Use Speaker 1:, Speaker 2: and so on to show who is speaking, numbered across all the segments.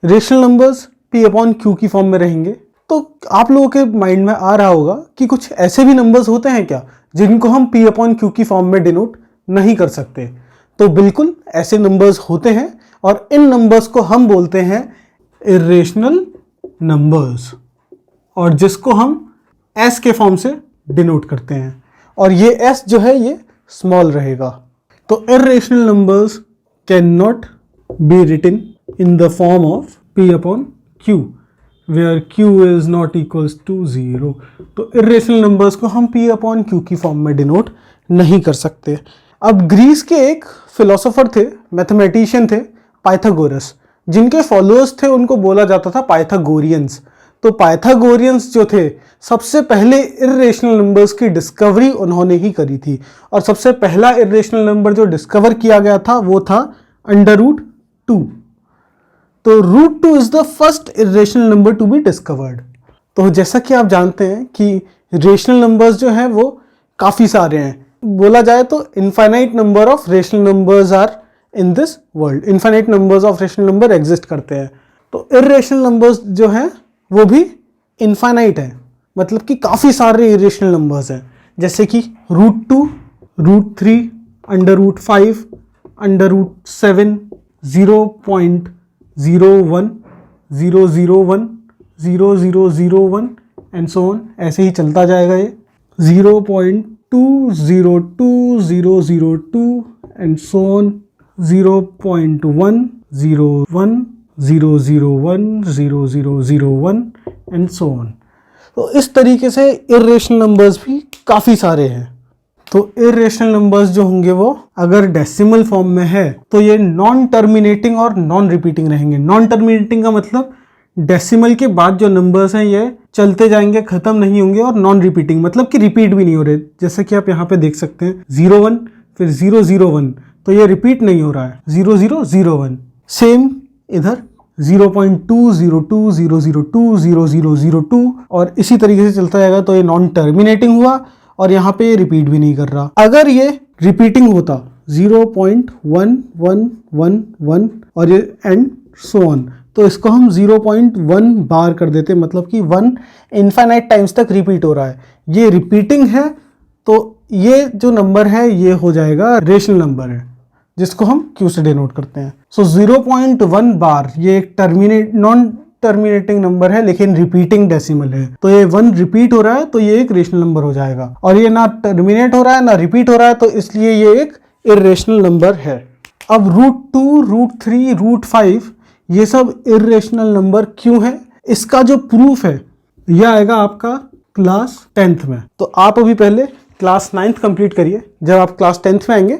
Speaker 1: Rational numbers p upon q की form में रहेंगे। तो आप लोगों के माइंड में आ रहा होगा कि कुछ ऐसे भी नंबर्स होते हैं क्या जिनको हम p अपॉन q की फॉर्म में डिनोट नहीं कर सकते। तो बिल्कुल ऐसे नंबर्स होते हैं और इन नंबर्स को हम बोलते हैं इर्रेशनल नंबर्स, और जिसको हम s के फॉर्म से डिनोट करते हैं, और ये s जो है ये स्मॉल रहेगा। तो irrational numbers can not be written in the form of p upon q where q is not equals to 0। तो irrational numbers को हम p upon q की फॉर्म में डिनोट नहीं कर सकते। अब ग्रीस के एक फिलोसोफर थे, मैथमेटिशियन थे, पाइथागोरस, जिनके फॉलोअर्स थे उनको बोला जाता था पाइथागोरियंस। तो पाइथागोरियंस जो थे सबसे पहले इर्रेशनल नंबर्स की डिस्कवरी उन्होंने ही करी थी, और सबसे पहला इर्रेशनल नंबर जो डिस्कवर किया गया था वो था √2। तो √2 is the first irrational number to be discovered. तो जैसा कि आप जानते हैं कि रेशनल नंबर्स जो हैं वो काफ़ी सारे हैं। बोला जाए तो infinite number of rational numbers are in this world, infinite numbers of rational number exist करते हैं। तो इरेशनल नंबर्स जो हैं वो भी इनफाइनाइट है, मतलब कि काफ़ी सारे इरेशनल नंबर्स हैं, जैसे कि √2, √3, √5, √7, 0.01, 001, 0001 एंड सो ऑन, ऐसे ही चलता जाएगा ये 0.202002 and so on 0.101, 001, 0001 and so on. तो इस तरीके से इर्रेशनल नंबर्स भी काफ़ी सारे हैं। तो इर्रेशनल नंबर्स जो होंगे वो अगर डेसिमल फॉर्म में है तो ये नॉन टर्मिनेटिंग और नॉन रिपीटिंग रहेंगे। नॉन टर्मिनेटिंग का मतलब डेसिमल के बाद जो नंबर्स हैं ये चलते जाएंगे, खत्म नहीं होंगे, और नॉन रिपीटिंग मतलब कि रिपीट भी नहीं हो रहे, जैसे कि आप यहाँ पे देख सकते हैं 01 फिर 001, तो ये रिपीट नहीं हो रहा है 0001। सेम इधर 0.202, 002, 0002 और इसी तरीके से चलता जाएगा। तो ये नॉन टर्मिनेटिंग हुआ और यहाँ पे ये रिपीट भी नहीं कर रहा। अगर ये रिपीटिंग होता 0.1111 और ये एंड सो ऑन, तो इसको हम 0.1 बार कर देते, मतलब कि 1 इनफाइनाइट टाइम्स तक रिपीट हो रहा है। ये रिपीटिंग है तो ये जो नंबर है ये हो जाएगा रेशनल नंबर है, जिसको हम Q से डिनोट करते हैं। सो 0.1 बार ये एक नॉन टर्मिनेटिंग नंबर है लेकिन रिपीटिंग डेसिमल है, तो ये 1 रिपीट हो रहा है तो ये एक रेशनल नंबर हो जाएगा, और ये ना टर्मिनेट हो रहा है ना रिपीट हो रहा है, तो इसलिए ये एक इर्रेशनल नंबर है। अब √2, √3, √5 ये सब इर्रेशनल नंबर क्यों है, इसका जो प्रूफ है यह आएगा आपका क्लास 10th में। तो आप अभी पहले क्लास 9th कंप्लीट करिए, जब आप क्लास 10th में आएंगे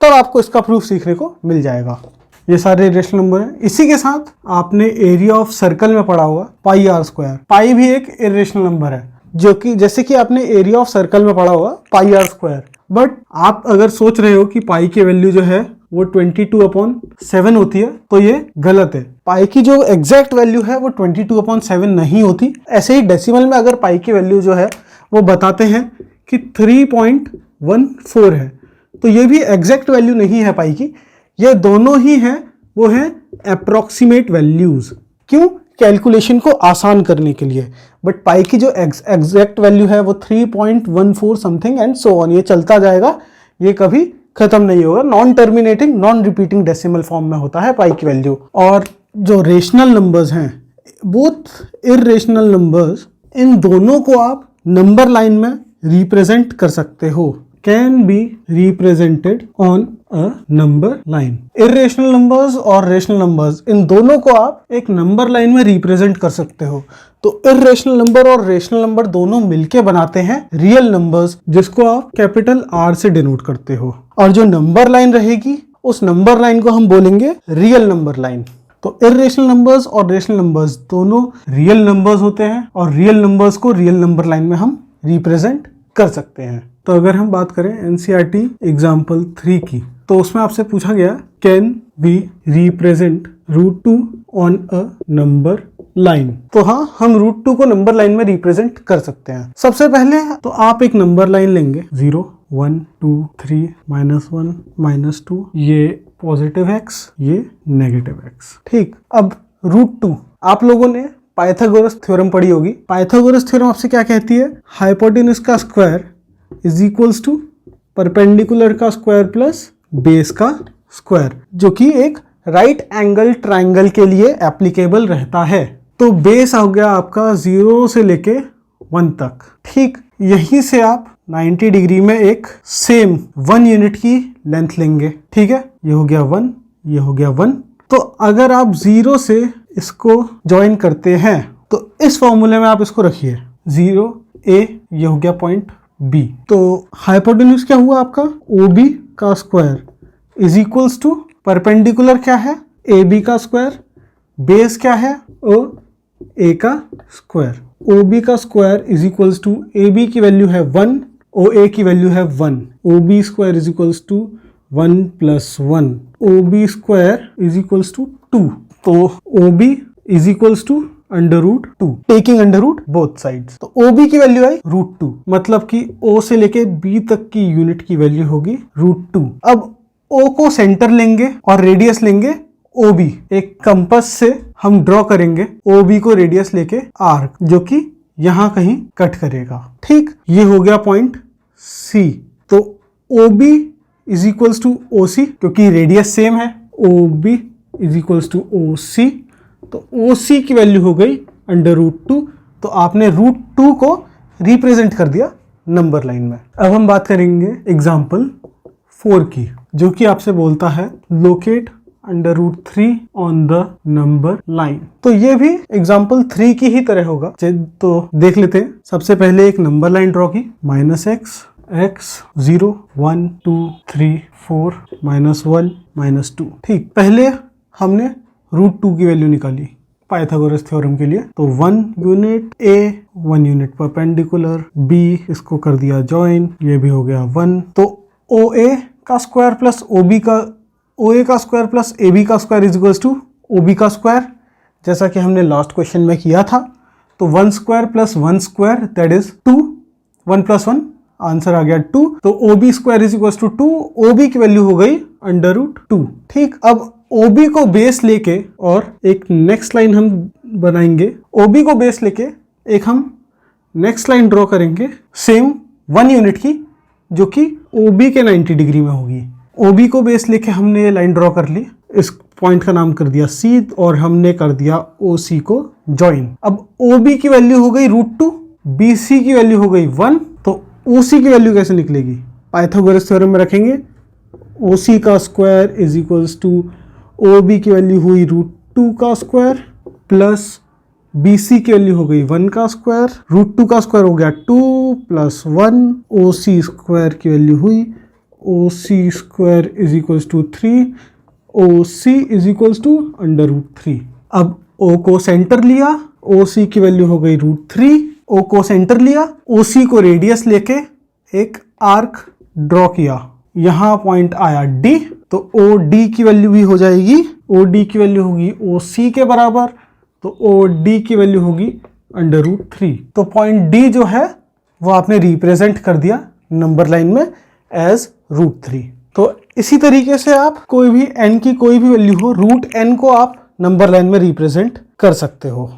Speaker 1: तब आपको इसका प्रूफ सीखने को मिल जाएगा। ये सारे इरेशनल नंबर हैं। इसी के साथ आपने एरिया ऑफ सर्कल में पढ़ा हुआ पाई आर स्क्वायर। पाई भी एक इरेशनल नंबर है, जो कि जैसे कि आपने एरिया ऑफ सर्कल में पढ़ा हुआ पाई आर स्क्वायर। बट आप अगर सोच रहे हो कि पाई की वैल्यू जो है वो 22/7 होती है, तो ये गलत है। पाई की जो एग्जैक्ट वैल्यू है वो 22/7 नहीं होती। ऐसे ही डेसिमल में अगर पाई की वैल्यू जो है वो बताते हैं कि 3.14 है, तो ये भी एग्जैक्ट वैल्यू नहीं है पाई की। ये दोनों ही हैं वो हैं अप्रॉक्सीमेट वैल्यूज। क्यों? कैलकुलेशन को आसान करने के लिए। बट पाई की जो एग्जैक्ट वैल्यू है वो 3.14 समथिंग एंड सो ऑन, ये चलता जाएगा, ये कभी खत्म नहीं होगा। Non terminating non repeating decimal form में होता है पाई की वैल्यू। और जो रेशनल नंबर्स हैं, बोथ इर्रेशनल नंबर्स, इन दोनों को आप नंबर लाइन में रिप्रेजेंट कर सकते हो, can be represented on a number line. Irrational numbers और रेशनल नंबर्स, इन दोनों को आप एक नंबर लाइन में रिप्रेजेंट कर सकते हो। तो इर्रेशनल नंबर और रेशनल नंबर दोनों मिलके बनाते हैं रियल नंबर्स, जिसको आप कैपिटल R से डिनोट करते हो। और जो नंबर लाइन रहेगी उस नंबर लाइन को हम बोलेंगे रियल नंबर लाइन। तो इर्रेशनल नंबर्स और रेशनल नंबर्स दोनों रियल नंबर्स होते हैं, और रियल नंबर्स को रियल नंबर लाइन में हम रिप्रेजेंट कर सकते हैं। तो अगर हम बात करें NCERT एग्जाम्पल 3 की, तो उसमें आपसे पूछा गया can we represent √2 on a number line. तो हाँ, हम √2 को नंबर लाइन में रिप्रेजेंट कर सकते हैं। सबसे पहले तो आप एक नंबर लाइन लेंगे 0, 1, 2, 3, -1, -2, ये पॉजिटिव x, ये नेगेटिव x। ठीक, अब √2। आप लोगों ने पाइथागोरस थ्योरम पढ़ी होगी। पाइथागोरस थ्योरम आपसे क्या कहती है? हाइपोटेन्यूज का square is equals to perpendicular का स्क्वायर प्लस बेस का स्क्वायर, जो कि एक राइट एंगल ट्राइंगल के लिए एप्लीकेबल रहता है। तो बेस हो गया आपका 0 से लेके 1 तक। ठीक, यहीं से आप 90 डिग्री में एक सेम 1 यूनिट की लेंथ लेंगे। ठीक है, ये हो गया 1, ये हो गया 1। तो अगर आप 0 से इसको ज्वाइन करते हैं तो इस फॉर्मूले में आप इसको रखिए 0a, ये हो गया पॉइंट B। तो हाइपोटेन्यूज क्या हुआ आपका? OB का square is equals to perpendicular क्या है? AB का स्क्वायर, बेस क्या है? OA का स्क्वायर। OB का square is equals to AB की वैल्यू है 1, OA की वैल्यू है 1। OB square is equals to 1 plus 1, OB square is equals to 2। तो OB is equals to √2, taking √ both sides. तो OB की वैल्यू आई √2, मतलब कि O से लेके B तक की यूनिट की वैल्यू होगी √2। अब O को सेंटर लेंगे और रेडियस लेंगे OB। एक कंपास से हम ड्रॉ करेंगे OB को रेडियस लेके आर्क, जो कि यहां कहीं कट करेगा। ठीक, ये हो गया पॉइंट C। तो OB is equals to OC, क्योंकि रेडियस सेम है। OB is equals to OC, तो OC की वैल्यू हो गई √2। तो आपने √2 को रिप्रेजेंट कर दिया नंबर लाइन में। अब हम बात करेंगे एग्जाम्पल 4 की, जो कि आपसे बोलता है locate √3 on the number line. तो ये भी एग्जाम्पल 3 की ही तरह होगा। तो देख लेते हैं। सबसे पहले एक नंबर लाइन ड्रॉ की, -x, x 0 1 2 3 4 -1 -2। ठीक, पहले हमने √2 की वैल्यू निकाली पाइथागोरस थ्योरम के लिए। तो 1 unit A, 1 unit perpendicular B, इसको कर दिया ज्वाइन, ये भी हो गया 1। तो OA का स्क्वायर प्लस OA का स्क्वायर प्लस AB का square is equals to OB का स्क्वायर, जैसा कि हमने लास्ट क्वेश्चन में किया था। तो 1 square plus 1 square that is 2, 1 plus 1 answer आ गया 2। तो OB square is equals to 2, OB की वैल्यू हो गई √2। ठीक, अब OB को बेस लेके और एक नेक्स्ट लाइन हम बनाएंगे। OB को बेस लेके एक हम नेक्स्ट लाइन ड्रॉ करेंगे सेम 1 यूनिट की, जो कि OB के 90 डिग्री में होगी। OB को बेस लेके हमने ये लाइन ड्रॉ कर ली, इस पॉइंट का नाम कर दिया C और हमने कर दिया OC को ज्वाइन। अब OB की वैल्यू हो गई √2, BC की वैल्यू हो गई 1। तो OC की वैल्यू कैसे निकलेगी? पाइथागोरस थ्योरम में रखेंगे OC का square is equals to OB की वैल्यू हुई √2 का स्क्वायर प्लस BC की वैल्यू हो गई 1 का स्क्वायर, √2 का स्क्वायर हो गया 2 प्लस 1, OC स्क्वायर की वैल्यू हुई OC square is equals to 3, OC is equals to √3। अब O को सेंटर लिया, OC की वैल्यू हो गई √3। O को सेंटर लिया, OC को रेडियस लेके एक आर्क ड्रॉ किया, यहाँ पॉइंट आया D। तो OD की वैल्यू भी हो जाएगी, OD की वैल्यू होगी OC के बराबर। तो OD की वैल्यू होगी √3। तो पॉइंट D जो है वो आपने रिप्रेजेंट कर दिया नंबर लाइन में एज √3। तो इसी तरीके से आप कोई भी n की कोई भी वैल्यू हो, √n को आप नंबर लाइन में रिप्रेजेंट कर सकते हो।